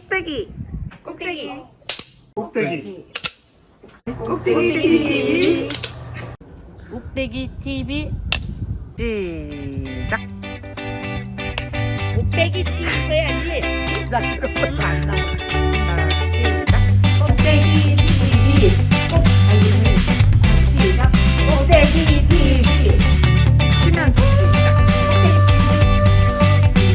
꼭대기 꼭대기 꼭대기 꼭대기 TV 꼭대기 TV 시작. 꼭대기 TV 해야지. 나 그런 것도 안 나와. 시작. 꼭대기 TV 꼭 알리는 시작 꼭대기 TV 쉬면서 시작. 꼭대기 TV.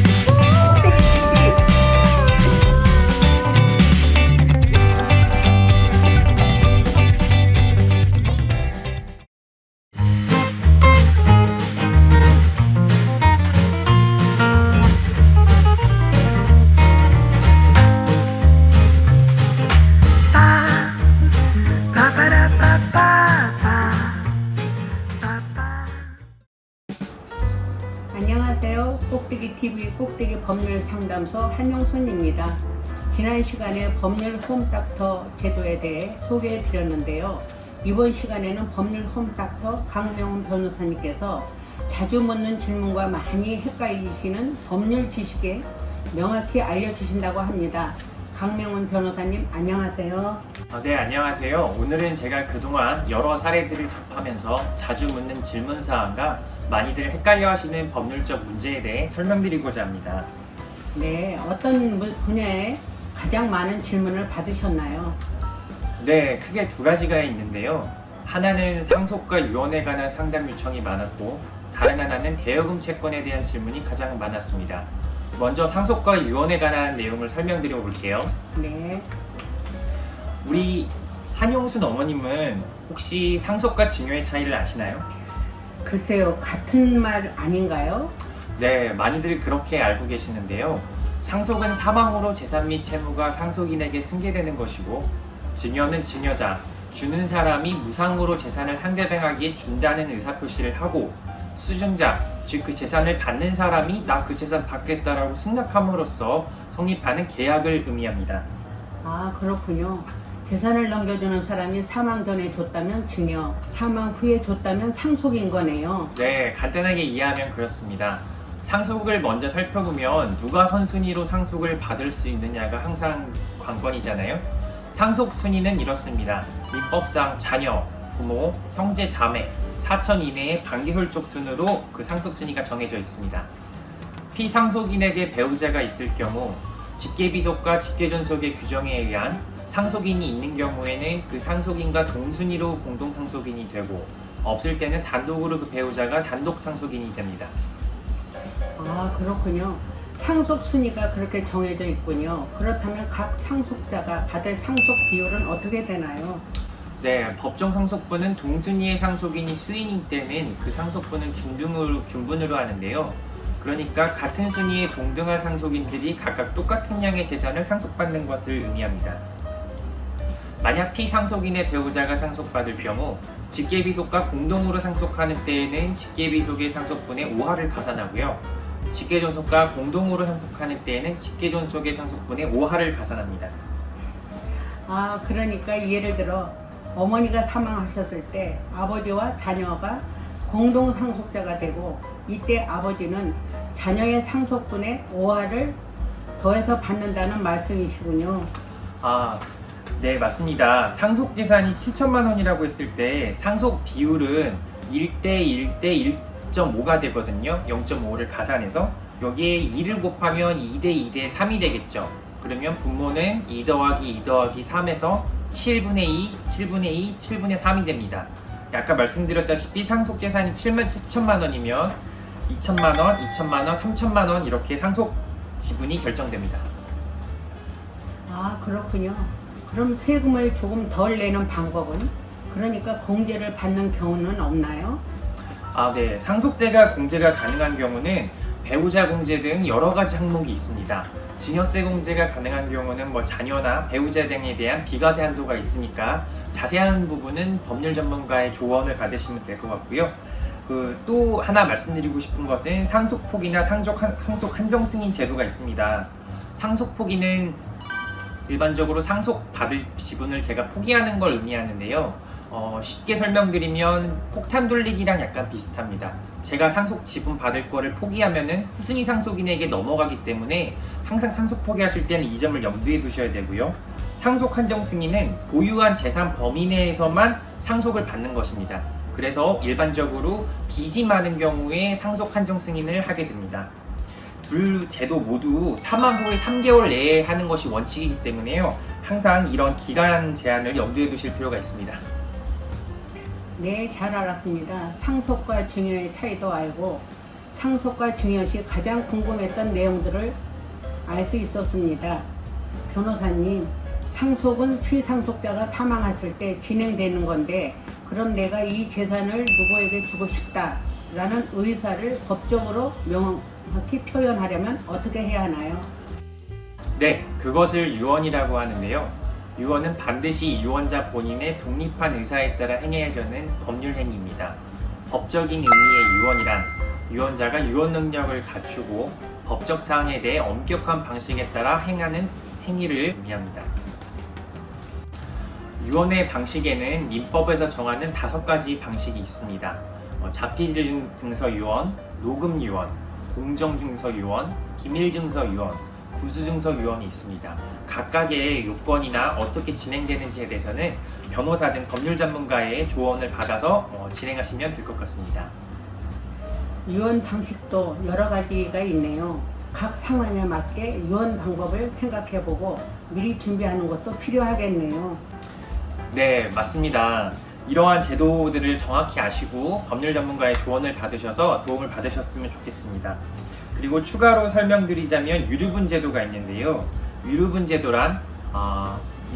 안녕하세요. 꼭대기TV 꼭대기 법률 상담소 한용순입니다. 지난 시간에 법률 홈닥터 제도에 대해 소개해 드렸는데요. 이번 시간에는 법률 홈닥터 강명훈 변호사님께서 자주 묻는 질문과 많이 헷갈리시는 법률 지식에 명확히 알려주신다고 합니다. 강명훈 변호사님 안녕하세요. 네, 안녕하세요. 오늘은 제가 그동안 여러 사례들을 접하면서 자주 묻는 질문사항과 많이들 헷갈려 하시는 법률적 문제에 대해 설명드리고자 합니다. 네, 어떤 분야에 가장 많은 질문을 받으셨나요? 네, 크게 두 가지가 있는데요. 하나는 상속과 유언에 관한 상담 요청이 많았고, 다른 하나는 대여금 채권에 대한 질문이 가장 많았습니다. 먼저 상속과 유언에 관한 내용을 설명드려 볼게요. 네. 우리 한용순 어머님은 혹시 상속과 증여의 차이를 아시나요? 글쎄요, 같은 말 아닌가요? 네, 많이들 그렇게 알고 계시는데요. 상속은 사망으로 재산 및 채무가 상속인에게 승계되는 것이고, 증여는 증여자, 주는 사람이 무상으로 재산을 상대방에게 준다는 의사표시를 하고, 수증자, 즉 그 재산을 받는 사람이 나 그 재산 받겠다라고 승낙함으로써 성립하는 계약을 의미합니다. 아, 그렇군요. 재산을 넘겨주는 사람이 사망 전에 줬다면 증여, 사망 후에 줬다면 상속인 거네요. 네, 간단하게 이해하면 그렇습니다. 상속을 먼저 살펴보면 누가 선순위로 상속을 받을 수 있느냐가 항상 관건이잖아요. 상속 순위는 이렇습니다. 민법상 자녀, 부모, 형제, 자매, 사천 이내의 반기혈족 순으로 그 상속 순위가 정해져 있습니다. 피상속인에게 배우자가 있을 경우 직계비속과 직계존속의 규정에 의한 상속인이 있는 경우에는 그 상속인과 동순위로 공동 상속인이 되고, 없을 때는 단독으로 그 배우자가 단독 상속인이 됩니다. 아, 그렇군요. 상속 순위가 그렇게 정해져 있군요. 그렇다면 각 상속자가 받을 상속 비율은 어떻게 되나요? 네, 법정 상속분은 동순위의 상속인이 수인일 때는 그 상속분은 균분으로 하는데요. 그러니까 같은 순위의 동등한 상속인들이 각각 똑같은 양의 재산을 상속받는 것을 의미합니다. 만약 피상속인의 배우자가 상속받을 경우 직계비속과 공동으로 상속하는 때에는 직계비속의 상속분의 5할을 가산하고요. 직계존속과 공동으로 상속하는 때에는 직계존속의 상속분의 5할을 가산합니다. 아, 그러니까 예를 들어 어머니가 사망하셨을 때 아버지와 자녀가 공동 상속자가 되고, 이때 아버지는 자녀의 상속분의 5할을 더해서 받는다는 말씀이시군요. 네, 맞습니다. 상속 재산이 7천만 원이라고 했을 때 상속 비율은 1대 1대 1.5가 되거든요. 0.5를 가산해서 여기에 2를 곱하면 2대 2대 3이 되겠죠. 그러면 분모는 2 더하기 2 더하기 3에서 7분의 2, 7분의 2, 7분의 3이 됩니다. 아까 말씀드렸다시피 상속 재산이 7천만 원이면 2천만 원, 2천만 원, 3천만 원 이렇게 상속 지분이 결정됩니다. 아, 그렇군요. 그럼 세금을 조금 덜 내는 방법은? 그러니까 공제를 받는 경우는 없나요? 네. 상속대가 공제가 가능한 경우는 배우자 공제 등 여러 가지 항목이 있습니다. 증여세 공제가 가능한 경우는 자녀나 배우자 등에 대한 비과세 한도가 있으니까 자세한 부분은 법률 전문가의 조언을 받으시면 될 것 같고요. 또 하나 말씀드리고 싶은 것은 상속포기나 상속 한정 승인 제도가 있습니다. 상속포기는 일반적으로 상속받을 지분을 제가 포기하는 걸 의미하는데요. 쉽게 설명드리면 폭탄 돌리기랑 약간 비슷합니다. 제가 상속 지분 받을 거를 포기하면은 후순위 상속인에게 넘어가기 때문에 항상 상속 포기하실 때는 이 점을 염두에 두셔야 되고요. 상속 한정 승인은 보유한 재산 범위 내에서만 상속을 받는 것입니다. 그래서 일반적으로 빚이 많은 경우에 상속 한정 승인을 하게 됩니다. 둘 제도 모두 사망 후에 3개월 내에 하는 것이 원칙이기 때문에요. 항상 이런 기간 제한을 염두에 두실 필요가 있습니다. 네, 잘 알았습니다. 상속과 증여의 차이도 알고 상속과 증여 시 가장 궁금했던 내용들을 알 수 있었습니다. 변호사님, 상속은 피상속자가 사망했을 때 진행되는 건데 그럼 내가 이 재산을 누구에게 주고 싶다라는 의사를 법적으로 명확히 표현하려면 어떻게 해야 하나요? 네, 그것을 유언이라고 하는데요. 유언은 반드시 유언자 본인의 독립한 의사에 따라 행해야하는 법률 행위입니다. 법적인 의미의 유언이란 유언자가 유언 능력을 갖추고 법적 사항에 대해 엄격한 방식에 따라 행하는 행위를 의미합니다. 유언의 방식에는 민법에서 정하는 5가지 방식이 있습니다. 자필증서 유언, 녹음 유언, 공정증서 유언, 기밀증서 유언, 구수증서 유언이 있습니다. 각각의 요건이나 어떻게 진행되는지에 대해서는 변호사 등 법률 전문가의 조언을 받아서 진행하시면 될 것 같습니다. 유언 방식도 여러 가지가 있네요. 각 상황에 맞게 유언 방법을 생각해보고 미리 준비하는 것도 필요하겠네요. 네, 맞습니다. 이러한 제도들을 정확히 아시고 법률 전문가의 조언을 받으셔서 도움을 받으셨으면 좋겠습니다. 그리고 추가로 설명드리자면 유류분 제도가 있는데요. 유류분 제도란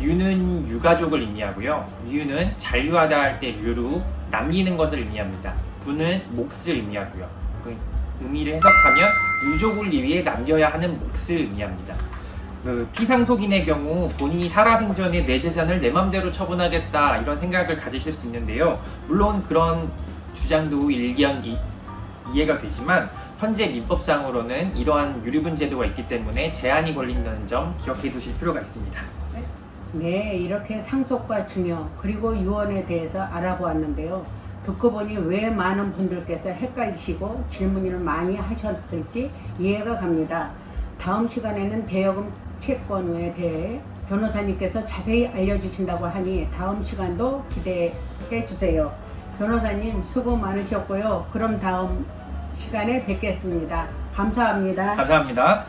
유는 유가족을 의미하고요. 유는 잔류하다 할 때 유루, 남기는 것을 의미합니다. 분은 몫을 의미하고요. 그 의미를 해석하면 유족을 위해 남겨야 하는 몫을 의미합니다. 그 피상속인의 경우 본인이 살아생전에 내 재산을 내 맘대로 처분하겠다 이런 생각을 가지실 수 있는데요. 물론 그런 주장도 일견 이해가 되지만 현재 민법상으로는 이러한 유류분 제도가 있기 때문에 제한이 걸린다는 점 기억해 두실 필요가 있습니다. 네, 이렇게 상속과 증여 그리고 유언에 대해서 알아보았는데요. 듣고 보니 왜 많은 분들께서 헷갈리시고 질문을 많이 하셨을지 이해가 갑니다. 다음 시간에는 대여금 채권에 대해 변호사님께서 자세히 알려주신다고 하니 다음 시간도 기대해 주세요. 변호사님 수고 많으셨고요. 그럼 다음 시간에 뵙겠습니다. 감사합니다. 감사합니다.